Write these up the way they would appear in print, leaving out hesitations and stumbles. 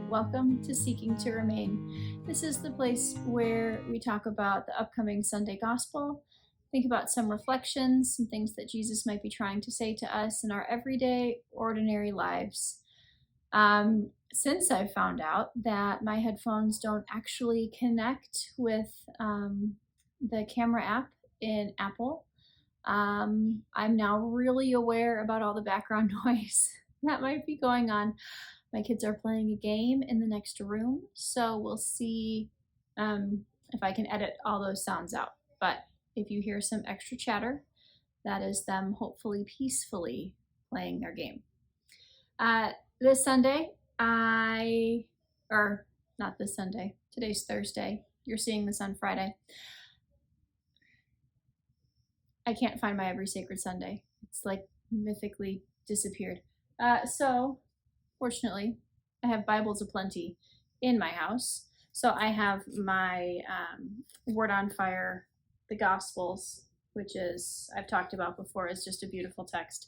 Welcome to Seeking to Remain. This is the place where we talk about the upcoming Sunday Gospel, think about some reflections, some things that Jesus might be trying to say to us in our everyday, ordinary lives. Since I've found out that my headphones don't actually connect with the camera app in Apple, I'm now really aware about all the background noise that might be going on. My kids are playing a game in the next room, so we'll see if I can edit all those sounds out. But if you hear some extra chatter, that is them hopefully peacefully playing their game. This Sunday, not this Sunday, today's Thursday. You're seeing this on Friday. I can't find my Every Sacred Sunday. It's like mythically disappeared. So fortunately, I have Bibles aplenty in my house. So I have my Word on Fire, the Gospels, which is, I've talked about before, is just a beautiful text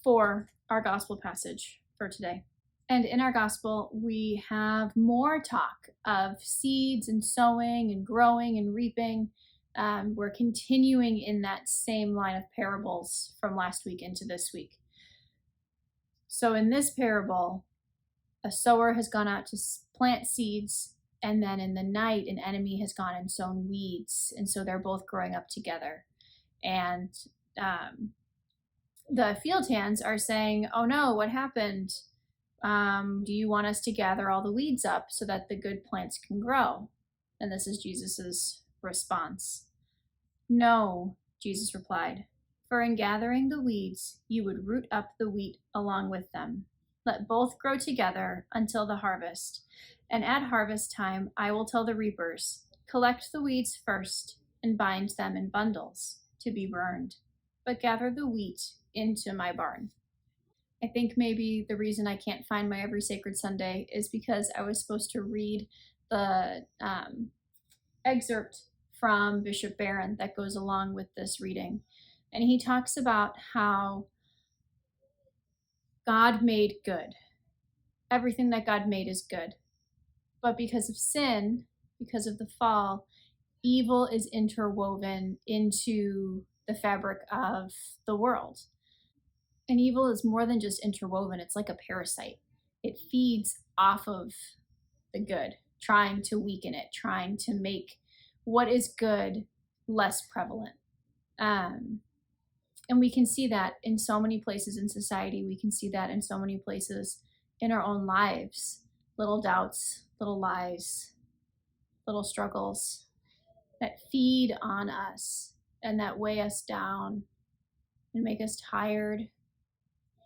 for our Gospel passage for today. And in our Gospel, we have more talk of seeds and sowing and growing and reaping. We're continuing in that same line of parables from last week into this week. So in this parable, a sower has gone out to plant seeds, and then in the night, an enemy has gone and sown weeds. And so they're both growing up together. And the field hands are saying, oh no, what happened? Do you want us to gather all the weeds up so that the good plants can grow? And this is Jesus's response. No, Jesus replied. For in gathering the weeds, you would root up the wheat along with them. Let both grow together until the harvest. And at harvest time, I will tell the reapers, collect the weeds first and bind them in bundles to be burned, but gather the wheat into my barn. I think maybe the reason I can't find my Every Sacred Sunday is because I was supposed to read the excerpt from Bishop Barron that goes along with this reading. And he talks about how God made good. Everything that God made is good. But because of sin, because of the fall, evil is interwoven into the fabric of the world. And evil is more than just interwoven. It's like a parasite. It feeds off of the good, trying to weaken it, trying to make what is good less prevalent. And we can see that in so many places in society. We can see that in so many places in our own lives. Little doubts, little lies, little struggles that feed on us and that weigh us down and make us tired,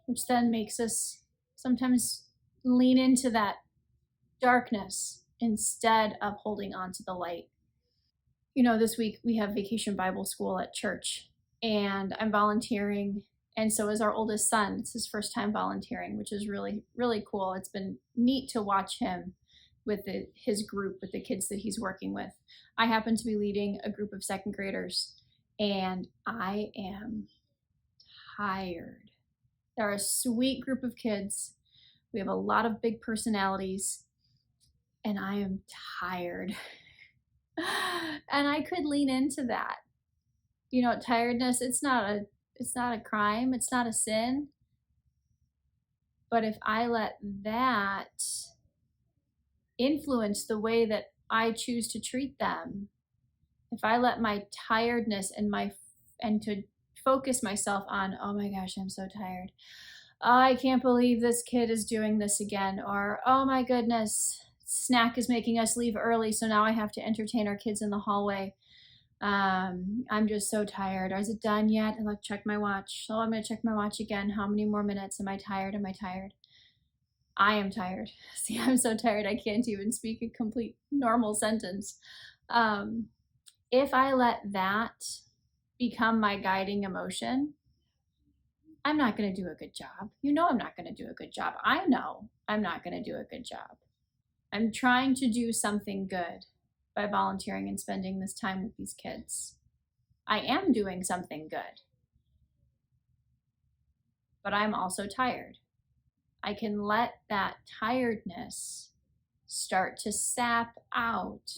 which then makes us sometimes lean into that darkness instead of holding on to the light. You know, this week we have Vacation Bible School at church, and I'm volunteering, and so is our oldest son. It's his first time volunteering, which is really, really cool. It's been neat to watch him with his group, with the kids that he's working with. I happen to be leading a group of second graders, and I am tired. They're a sweet group of kids. We have a lot of big personalities, and I am tired. And I could lean into that. You know, tiredness, it's not a crime, it's not a sin. But if I let that influence the way that I choose to treat them, if I let my tiredness and to focus myself on, oh my gosh, I'm so tired. Oh, I can't believe this kid is doing this again. Or, oh my goodness, snack is making us leave early, so now I have to entertain our kids in the hallway. I'm just so tired. Is it done yet? And let's check my watch. Oh, I'm going to check my watch again. How many more minutes? Am I tired? Am I tired? I am tired. See, I'm so tired I can't even speak a complete normal sentence. If I let that become my guiding emotion, I'm not going to do a good job. You know I'm not going to do a good job. I know I'm not going to do a good job. I'm trying to do something good by volunteering and spending this time with these kids. I am doing something good. But I'm also tired. I can let that tiredness start to sap out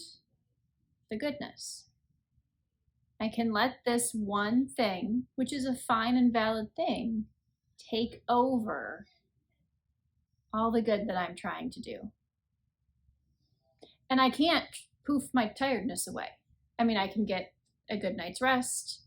the goodness. I can let this one thing, which is a fine and valid thing, take over all the good that I'm trying to do. And I can't poof my tiredness away. I mean, I can get a good night's rest.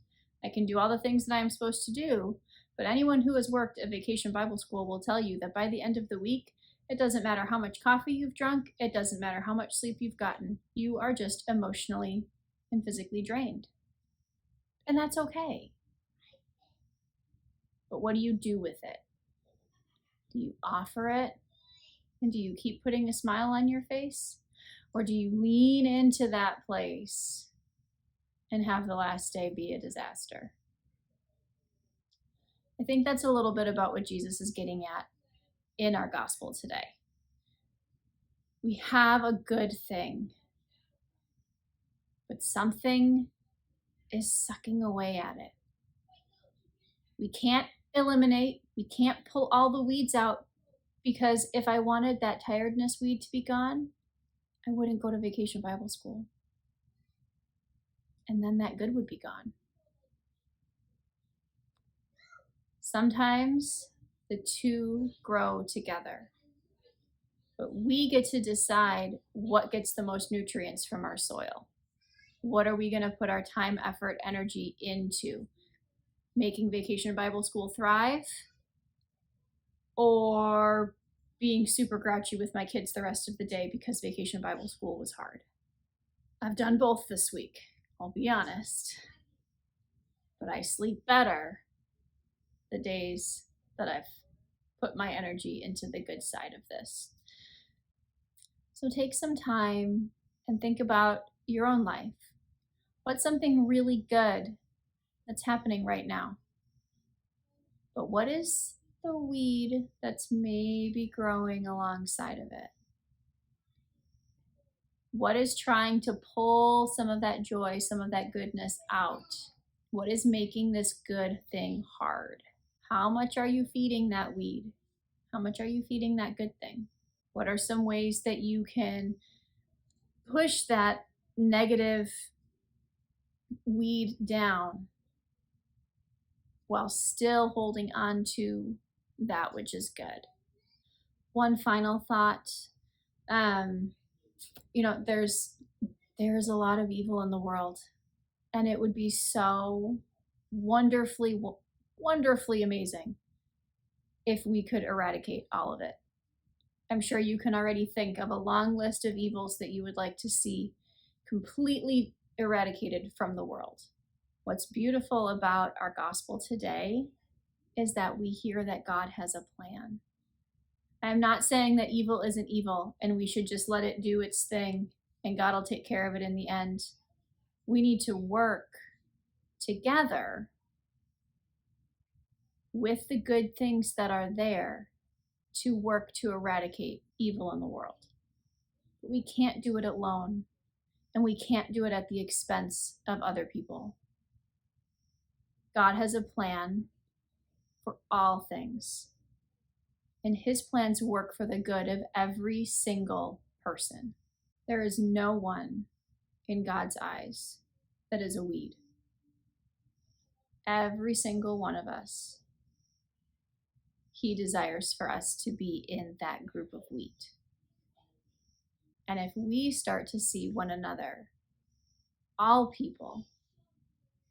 I can do all the things that I'm supposed to do. But anyone who has worked at Vacation Bible School will tell you that by the end of the week, it doesn't matter how much coffee you've drunk. It doesn't matter how much sleep you've gotten. You are just emotionally and physically drained. And that's okay. But what do you do with it? Do you offer it? And do you keep putting a smile on your face? Or do you lean into that place and have the last day be a disaster? I think that's a little bit about what Jesus is getting at in our gospel today. We have a good thing, but something is sucking away at it. We can't eliminate, we can't pull all the weeds out, because if I wanted that tiredness weed to be gone, I wouldn't go to Vacation Bible School. And then that good would be gone. Sometimes the two grow together, but we get to decide what gets the most nutrients from our soil. What are we going to put our time, effort, energy into? Making Vacation Bible School thrive, or being super grouchy with my kids the rest of the day because Vacation Bible School was hard? I've done both this week, I'll be honest. But I sleep better the days that I've put my energy into the good side of this. So take some time and think about your own life. What's something really good that's happening right now? But what is the weed that's maybe growing alongside of it? What is trying to pull some of that joy, some of that goodness out? What is making this good thing hard? How much are you feeding that weed? How much are you feeding that good thing? What are some ways that you can push that negative weed down while still holding on to that which is good? One final thought. There's a lot of evil in the world, and it would be so wonderfully amazing if we could eradicate all of it. I'm sure you can already think of a long list of evils that you would like to see completely eradicated from the world. What's beautiful about our gospel today is that we hear that God has a plan. I'm not saying that evil isn't evil and we should just let it do its thing and God will take care of it in the end. We need to work together with the good things that are there to work to eradicate evil in the world. But we can't do it alone, and we can't do it at the expense of other people. God has a plan for all things, and his plans work for the good of every single person. There is no one in God's eyes that is a weed. Every single one of us, he desires for us to be in that group of wheat. And if we start to see one another, all people,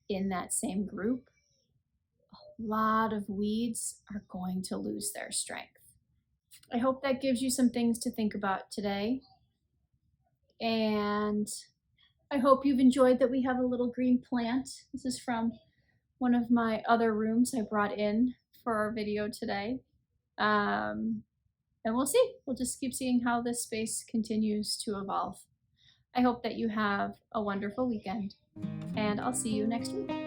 in that same group, a lot of weeds are going to lose their strength. I hope that gives you some things to think about today. And I hope you've enjoyed that we have a little green plant. This is from one of my other rooms I brought in for our video today. And we'll see. We'll just keep seeing how this space continues to evolve. I hope that you have a wonderful weekend, and I'll see you next week.